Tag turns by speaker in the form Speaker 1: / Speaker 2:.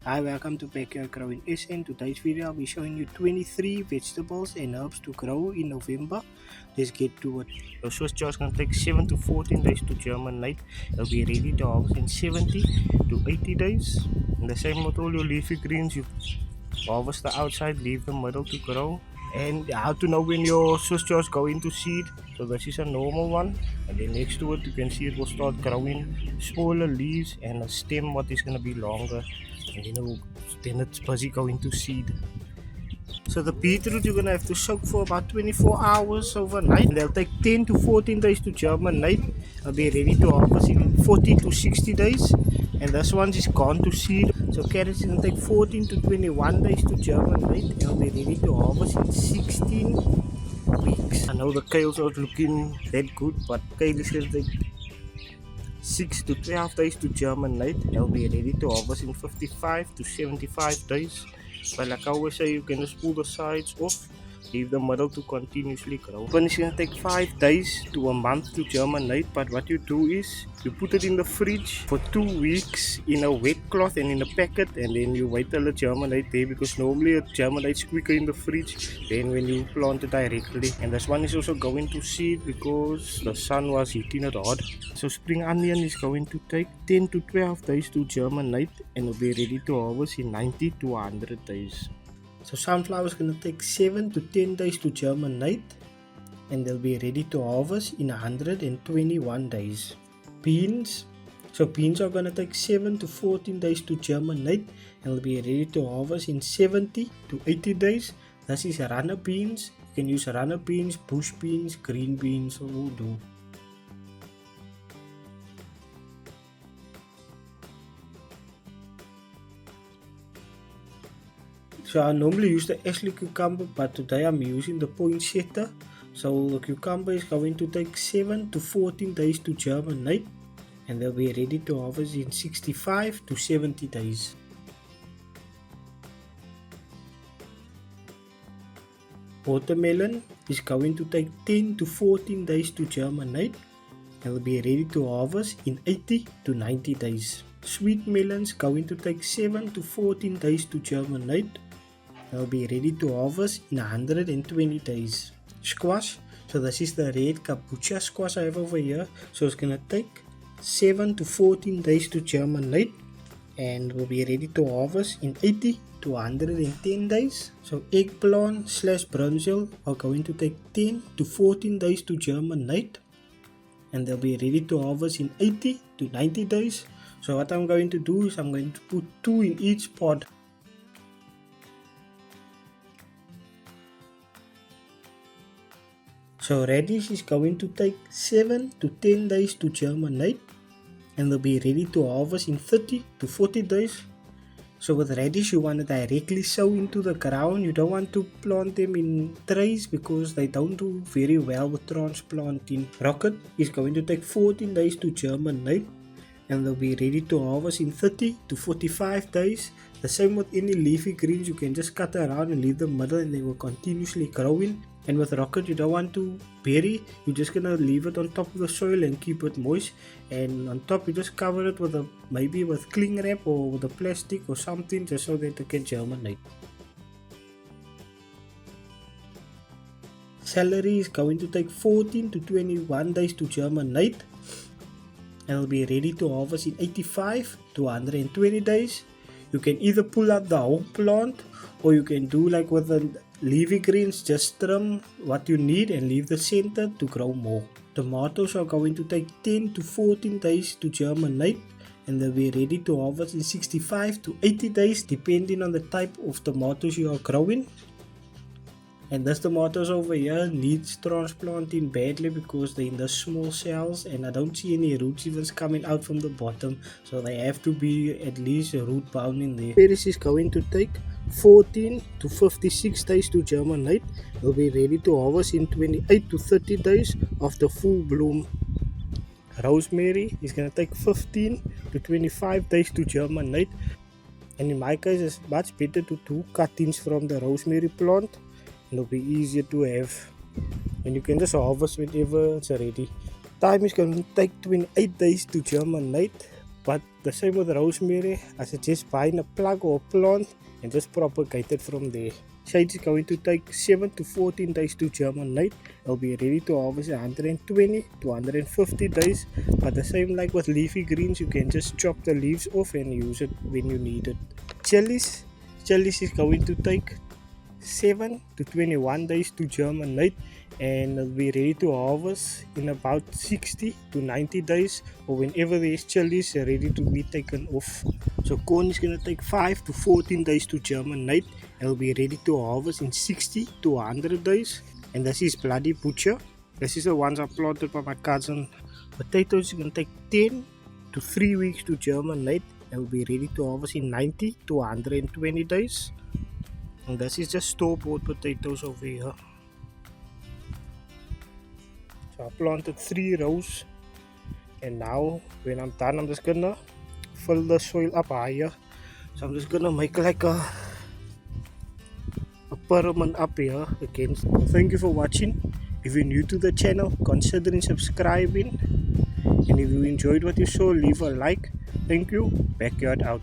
Speaker 1: Hi, welcome to Yard GrowingSA. In today's video, I'll be showing you 23 vegetables and herbs to grow in November. Let's get to it. Your Swiss chard is going to take 7 to 14 days to germinate. It'll be ready to harvest in 70 to 80 days. And the same with all your leafy greens, you harvest the outside, leave the middle to grow. And how to know when your Swiss chards go into seed. So this is a normal one, and then next to it you can see it will start growing smaller leaves and a stem what is going to be longer, and then it's busy going to seed. So the beetroot you're going to have to soak for about 24 hours overnight. They'll take 10 to 14 days to germinate. They'll be ready to harvest in 40 to 60 days. And this one is gone to seed. So carrots is going to take 14 to 21 days to germinate. They'll be ready to harvest in 16 weeks. I know the kales are looking that good, but kale is going to take 6 to 12 days to germinate. They'll be ready to harvest in 55 to 75 days. But like I always say, you can just pull the sides off, leave the middle to continuously grow. But it's going to take 5 days to a month to germinate. But what you do is you put it in the fridge for 2 weeks in a wet cloth and in a packet, and then you wait till it germinate there, because normally it germinates quicker in the fridge than when you plant it directly. And this one is also going to seed because the sun was hitting it hard. So spring onion is going to take 10 to 12 days to germinate, and will be ready to harvest in 90 to 100 days. So sunflower is going to take 7 to 10 days to germinate, and they'll be ready to harvest in 121 days. Beans. So beans are going to take 7 to 14 days to germinate, and will be ready to harvest in 70 to 80 days. This is runner beans. You can use runner beans, bush beans, green beans, all do. So I normally use the Ashley cucumber, but today I'm using the poinsettia. So the cucumber is going to take 7 to 14 days to germinate, and they'll be ready to harvest in 65 to 70 days. Watermelon is going to take 10 to 14 days to germinate, and will be ready to harvest in 80 to 90 days. Sweet melons going to take 7 to 14 days to germinate. They'll be ready to harvest in 120 days. Squash, so this is the red kabocha squash I have over here. So it's going to take 7 to 14 days to germinate, and will be ready to harvest in 80 to 110 days. So eggplant slash brinjal are going to take 10 to 14 days to germinate, and they'll be ready to harvest in 80 to 90 days. So what I'm going to do is I'm going to put 2 in each pod. So radish is going to take 7 to 10 days to germinate, and they'll be ready to harvest in 30 to 40 days. So with radish you want to directly sow into the ground. You don't want to plant them in trays because they don't do very well with transplanting. Rocket is going to take 14 days to germinate, and they'll be ready to harvest in 30 to 45 days. The same with any leafy greens, you can just cut around and leave the middle and they will continuously growing. And with rocket you don't want to bury, you're just gonna leave it on top of the soil and keep it moist, and on top you just cover it with maybe with cling wrap or with a plastic or something, just so that it can germinate. Celery is going to take 14 to 21 days to germinate, and will be ready to harvest in 85 to 120 days. You can either pull out the whole plant, or you can do like with the leafy greens, just trim what you need and leave the center to grow more. Tomatoes are going to take 10 to 14 days to germinate, and they'll be ready to harvest in 65 to 80 days depending on the type of tomatoes you are growing. And this tomatoes over here needs transplanting badly because they're in the small cells, and I don't see any roots even coming out from the bottom, so they have to be at least root bound in there. Pears is going to take 14 to 56 days to germinate. They'll be ready to harvest in 28 to 30 days after full bloom. Rosemary is going to take 15 to 25 days to germinate, and in my case it's much better to do cuttings from the rosemary plant. It'll be easier to have, and you can just harvest whenever it's ready. Thyme is going to take 28 days to germinate, But the same with rosemary, I suggest buying a plug or a plant and just propagate it from there. Shade is going to take 7 to 14 days to germinate. It'll be ready to harvest 120 to 150 days. But the same like with leafy greens, you can just chop the leaves off and use it when you need it. Chilies is going to take 7 to 21 days to germinate, and it'll be ready to harvest in about 60 to 90 days, or whenever these chilies are ready to be taken off. So corn is going to take 5 to 14 days to germinate, and it'll be ready to harvest in 60 to 100 days. And this is Bloody Butcher. This is the ones I planted by my cousin. Potatoes is going to take 10 to 3 weeks to germinate, and will be ready to harvest in 90 to 120 days. And this is just store-bought potatoes over here. So I planted 3 rows, and now when I'm done, I'm just gonna fill the soil up higher. So I'm just gonna make like a pyramid up here again. Thank you for watching. If you're new to the channel, consider subscribing, and if you enjoyed what you saw, leave a like. Thank you. Backyard out.